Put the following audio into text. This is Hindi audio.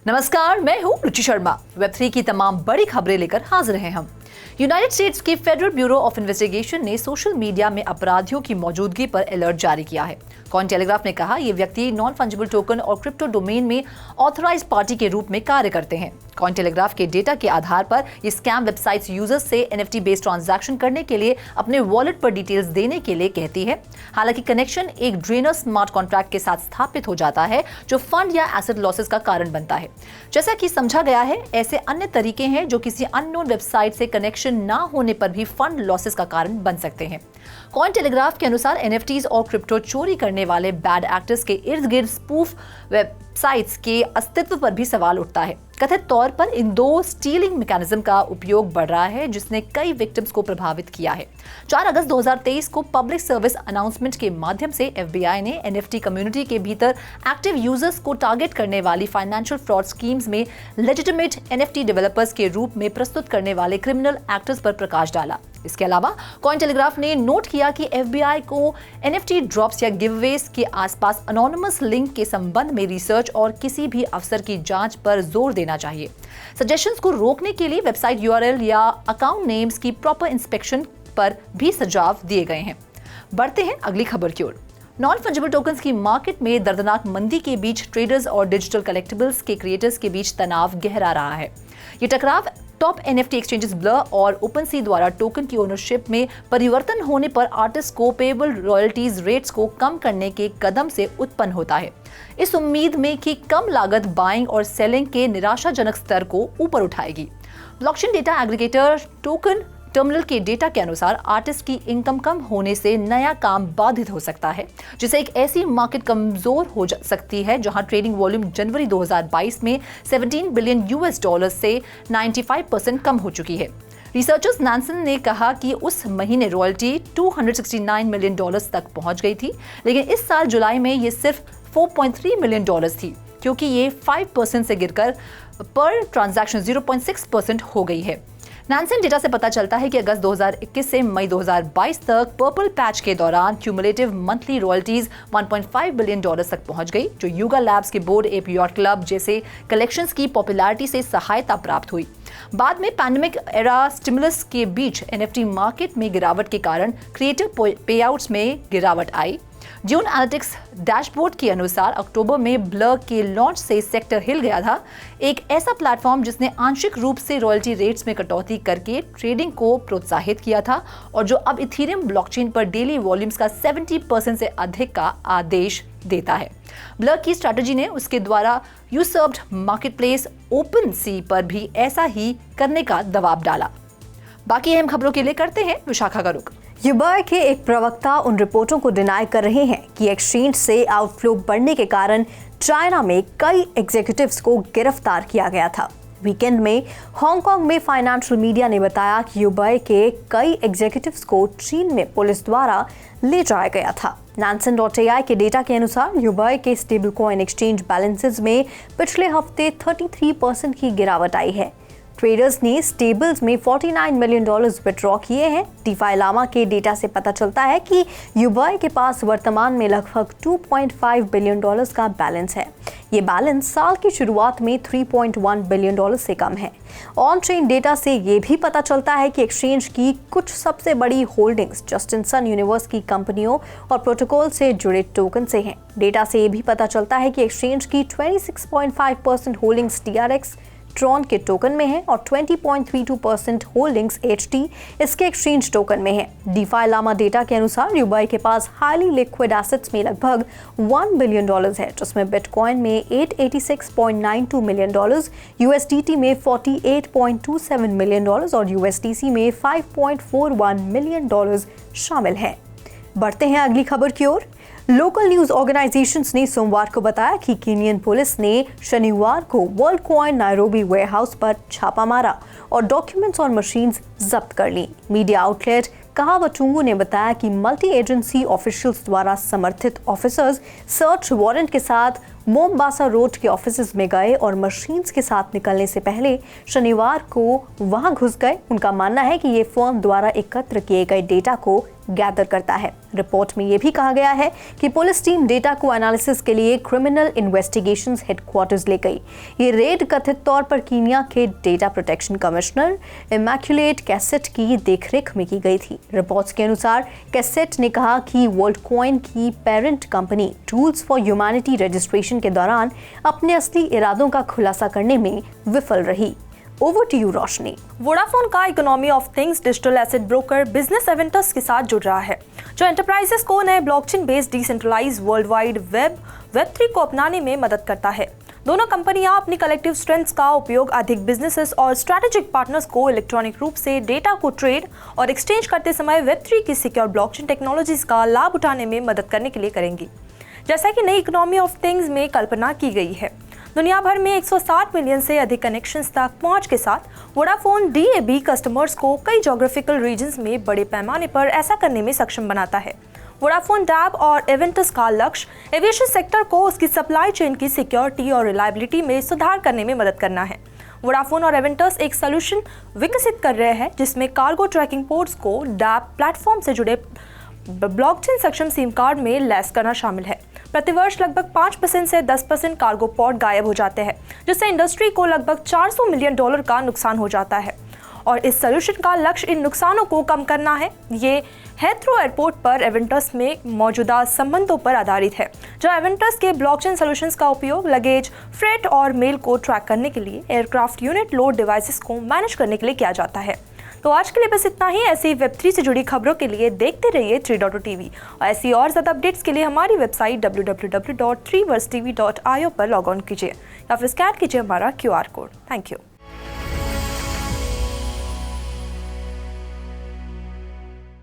नमस्कार, मैं हूं रुचि शर्मा। वेब3 की तमाम बड़ी खबरें लेकर हाजिर हैं हम। यूनाइटेड स्टेट्स की फेडरल ब्यूरो ऑफ इन्वेस्टिगेशन ने सोशल मीडिया में अपराधियों की मौजूदगी पर अलर्ट जारी किया है। कॉइन टेलीग्राफ ने कहा, ये व्यक्ति नॉन फंजिबल टोकन और क्रिप्टो डोमेन में ऑथराइज पार्टी के रूप में कार्य करते हैं। कॉइन टेलीग्राफ के डेटा के आधार पर ये स्कैम वेबसाइट्स यूजर्स से NFT बेस्ड ट्रांजैक्शन करने के लिए अपने वॉलेट पर डिटेल्स देने के लिए कहती है। हालांकि कनेक्शन एक ड्रेनर स्मार्ट कॉन्ट्रैक्ट के साथ स्थापित हो जाता है, जो फंड या एसेट लॉसेस का कारण बनता है। जैसा कि समझा गया है, ऐसे अन्य तरीके हैं जो किसी अननोन वेबसाइट से कनेक्शन ना होने पर भी फंड लॉसेस का कारण बन सकते हैं। कॉइन टेलीग्राफ के अनुसार NFTs और क्रिप्टो चोरी करने वाले बैड एक्टर्स के इर्द गिर्द स्पूफ वेबसाइट्स के अस्तित्व पर भी सवाल उठता है। कथित तौर पर इन दो स्टीलिंग मैकेनिज्म का उपयोग बढ़ रहा है, जिसने कई विक्टिम्स को प्रभावित किया है। 4 अगस्त 2023 को पब्लिक सर्विस अनाउंसमेंट के माध्यम से FBI ने NFT कम्युनिटी के भीतर एक्टिव यूजर्स को टारगेट करने वाली फाइनेंशियल फ्रॉड स्कीम्स में लेजिटिमेट NFT डेवलपर्स के रूप में प्रस्तुत करने वाले क्रिमिनल एक्टर्स पर प्रकाश डाला। इसके अलावा कॉइन टेलीग्राफ ने नोट किया कि FBI को NFT ड्रॉप्स या गिवअवेज के आसपास अनोनिमस लिंक के संबंध में रिसर्च और किसी भी अफसर की जांच पर जोर देना चाहिए। सजेशंस को रोकने के लिए वेबसाइट URL या अकाउंट नेम्स की प्रॉपर इंस्पेक्शन पर भी सुझाव दिए गए हैं। बढ़ते हैं अगली खबर की ओर। नॉन फंजिबल टोकन्स की मार्केट में दर्दनाक मंदी के बीच ट्रेडर्स और डिजिटल कलेक्टिबल्स के क्रिएटर्स के बीच तनाव गहरा रहा है। ये टकराव टॉप NFT एक्सचेंजेस ब्लर और ओपनसी द्वारा टोकन की ओनरशिप में परिवर्तन होने पर आर्टिस्ट को पेएबल रॉयल्टीज रेट्स को कम करने के कदम से उत्पन्न होता है, इस उम्मीद में कि कम लागत बाइंग और सेलिंग के निराशाजनक स्तर को ऊपर उठाएगी। Blockchain data aggregator token terminal के डेटा के अनुसार आर्टिस्ट की इनकम कम होने से नया काम बाधित हो सकता है, जिससे एक ऐसी मार्केट कमजोर हो सकती है जहां ट्रेडिंग वॉल्यूम जनवरी 2022 में $17 बिलियन से 95% कम हो चुकी है। रिसर्चर्स नैनसन ने कहा कि उस महीने रॉयल्टी $269 मिलियन तक पहुंच गई थी, लेकिन इस साल जुलाई में ये सिर्फ $4.3 मिलियन थी, क्योंकि ये 5% से गिरकर पर ट्रांजैक्शन 0.6% हो गई है। नैनसन डेटा से पता चलता है कि अगस्त 2021 से मई 2022 तक पर्पल पैच के दौरान क्यूमुलेटिव मंथली रॉयल्टीज $1.5 बिलियन तक पहुंच गई, जो युगा लैब्स के बोर्ड एप याट क्लब जैसे कलेक्शंस की पॉपुलैरिटी से सहायता प्राप्त हुई। बाद में पैंडेमिक एरा स्टिमुलस के बीच NFT मार्केट में गिरावट के कारण क्रिएटिव पेआउट्स में गिरावट आई। ड्यून एनालिटिक्स डैशबोर्ड के अनुसार अक्टूबर में ब्लर के लॉन्च से सेक्टर हिल गया था, एक ऐसा प्लेटफॉर्म जिसने आंशिक रूप से रॉयल्टी रेट्स में कटौती करके ट्रेडिंग को प्रोत्साहित किया था और जो अब इथेरियम ब्लॉकचेन पर डेली वॉल्यूम्स का 70% से अधिक का आदेश देता है। ब्लर की स्ट्रैटेजी ने उसके द्वारा यूसर्व्ड मार्केटप्लेस ओपनसी पर भी ऐसा ही करने का दबाव डाला। बाकी अहम खबरों के लिए करते हैं विशाखा का रुख। युबाई के एक प्रवक्ता उन रिपोर्टों को डिनाई कर रहे हैं कि एक्सचेंज से आउटफ्लो बढ़ने के कारण चाइना में कई एग्जीक्यूटिव्स को गिरफ्तार किया गया था। वीकेंड में हांगकांग में फाइनेंशियल मीडिया ने बताया कि युबाई के कई एग्जीक्यूटिव्स को चीन में पुलिस द्वारा ले जाया गया था। Nansen.ai के डेटा के अनुसार युबाई के स्टेबल कॉइन एक्सचेंज बैलेंसेस में पिछले हफ्ते 33% की गिरावट आई है। ट्रेडर्स ने स्टेबल्स में $49 मिलियन विड्रॉ किए हैं। डीफाई लामा के डेटा से पता चलता है कि युबाई के पास वर्तमान में लगभग $2.5 बिलियन का बैलेंस है। ये बैलेंस साल की शुरुआत में $3.1 बिलियन से कम है। ऑन चेन डेटा से ये भी पता चलता है कि एक्सचेंज की कुछ सबसे बड़ी होल्डिंग्स जस्टिन सन यूनिवर्स की कंपनियों और प्रोटोकॉल से जुड़े टोकन से हैं। डेटा से ये भी पता चलता है कि एक्सचेंज की 26.5% होल्डिंग्स TRX ट्रॉन के टोकन में है और 20.32% होल्डिंग्स HT इसके एक्सचेंज टोकन में है। डीफाई लामा डेटा के अनुसार युबाई के पास हाईली लिक्विड एसेट्स में लगभग $1 बिलियन है, जिसमें बिटकॉइन में $886.92 मिलियन, USDT में $48.27 मिलियन और USDC में $5.41 मिलियन शामिल हैं। बढ़ते हैं अगली खबर की ओर। लोकल न्यूज ऑर्गेनाइजेशंस ने सोमवार को बताया कि कीनियन पुलिस ने शनिवार को वर्ल्ड कॉइन नायरोबी वेयरहाउस पर छापा मारा और डॉक्यूमेंट्स और मशीन्स जब्त कर ली। मीडिया आउटलेट कहावचुंगू ने बताया कि मल्टी एजेंसी ऑफिशियल्स द्वारा समर्थित ऑफिसर्स सर्च वारंट के साथ मोमबासा रोड के ऑफिसेज में गए और मशीन्स के साथ निकलने से पहले शनिवार को वहां घुस गए। उनका मानना है कि ये फर्म द्वारा एकत्र किए गए डेटा को गैदर करता है। रिपोर्ट में यह भी कहा गया है कि पुलिस टीम डेटा को एनालिसिस के लिए क्रिमिनल इन्वेस्टिगेशंस हेडक्वार्टर्स ले गई। ये रेड कथित तौर पर कीनिया के data protection commissioner immaculate cassette की देखरेख में की गई थी। रिपोर्ट्स के अनुसार कैसेट ने कहा कि वर्ल्डकॉइन की parent company tools for humanity registration के दौरान अपने असली इरादों का खुलासा करने में विफल रही। Over to you Roshni. Vodafone का economy of things digital asset broker business एवेंटर्स के साथ जुड़ रहा है, जो एंटरप्राइजेस को नए blockchain based decentralised world wide web 3 को अपनाने में मदद करता है। दोनों कंपनियां अपनी कलेक्टिव स्ट्रेंथ्स का उपयोग अधिक बिजनेसेस और स्ट्रेटेजिक पार्टनर्स को इलेक्ट्रॉनिक रूप से डेटा को ट्रेड और एक्सचेंज करते समय वेब 3 की सिक्योर ब्लॉकचेन टेक्नोलॉजीज का लाभ उठाने में मदद करने के लिए करेंगी। जैसा कि नई इकोनॉमी ऑफ थिंग्स में कल्पना की गई है, दुनिया भर में 160 मिलियन से अधिक कनेक्शंस तक पहुंच के साथ वोडाफोन DAB कस्टमर्स को कई ज्योग्राफिकल रीजन्स में बड़े पैमाने पर ऐसा करने में सक्षम बनाता है। वोडाफोन डैब और एवेंटस का लक्ष्य एविएशन सेक्टर को उसकी सप्लाई चेन की सिक्योरिटी और रिलायबिलिटी में सुधार करने में मदद करना है। वोडाफोन और एवेंटस एक सोल्यूशन विकसित कर रहे हैं जिसमें कार्गो ट्रैकिंग पोर्ट्स को डैब प्लेटफॉर्म से जुड़े ब्लॉकचेन सक्षम सिम कार्ड में लैस करना शामिल है। प्रतिवर्ष लगभग 5% से 10% कार्गो पॉड गायब हो जाते हैं, जिससे इंडस्ट्री को लगभग $400 मिलियन का नुकसान हो जाता है और इस सोल्यूशन का लक्ष्य इन नुकसानों को कम करना है। ये हेथ्रो एयरपोर्ट पर एवेंटस में मौजूदा संबंधों पर आधारित है, जहां एवेंटस के ब्लॉकचेन सॉल्यूशंस का उपयोग लगेज, फ्रेट और मेल को ट्रैक करने के लिए एयरक्राफ्ट यूनिट लोड डिवाइसेस को मैनेज करने के लिए किया जाता है। तो आज के लिए बस इतना ही। ऐसी वेब3 से जुड़ी खबरों के लिए देखते रहिए 3.2 TV और ऐसी और ज़्यादा अपडेट्स के लिए हमारी वेबसाइट www.3versetv.io पर लॉग ऑन कीजिए या फिर स्कैन कीजिए हमारा QR कोड। Thank you.